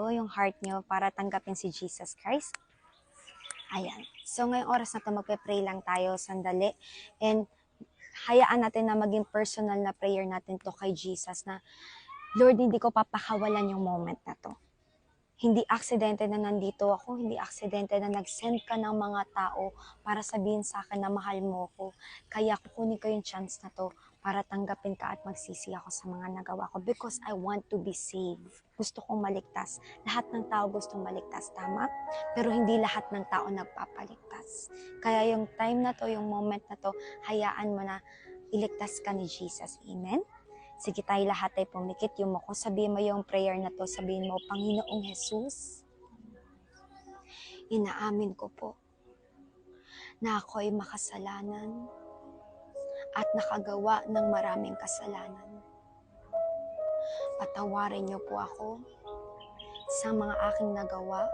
po yung heart nyo para tanggapin si Jesus Christ. Ayan. So ngayong oras na to magpe-pray lang tayo sandali. And hayaan natin na maging personal na prayer natin to kay Jesus na, Lord, hindi ko papakawalan yung moment na to. Hindi aksidente na nandito ako, hindi aksidente na nag-send ka ng mga tao para sabihin sa akin na mahal mo ko. Kaya kukunin ko yung chance na to para tanggapin ka at magsisi ako sa mga nagawa ko because I want to be saved. Gusto kong maligtas. Lahat ng tao gustong maligtas, tama? Pero hindi lahat ng tao nagpapaligtas. Kaya yung time na to, yung moment na to, hayaan mo na iligtas ka ni Jesus. Amen? Sige tayo lahat ay pumikit yung mukha. Sabihin mo yung prayer na to. Sabihin mo, Panginoong Jesus, inaamin ko po na ako'y makasalanan at nakagawa ng maraming kasalanan. Patawarin niyo po ako sa mga aking nagawa.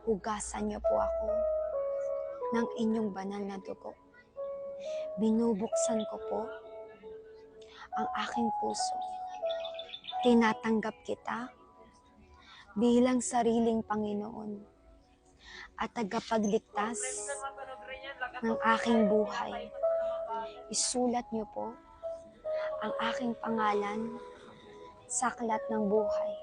Hugasan niyo po ako ng inyong banal na dugo. Binubuksan ko po ang aking puso. Tinatanggap kita bilang sariling Panginoon at tagapagligtas ng aking buhay. Isulat niyo po ang aking pangalan sa aklat ng buhay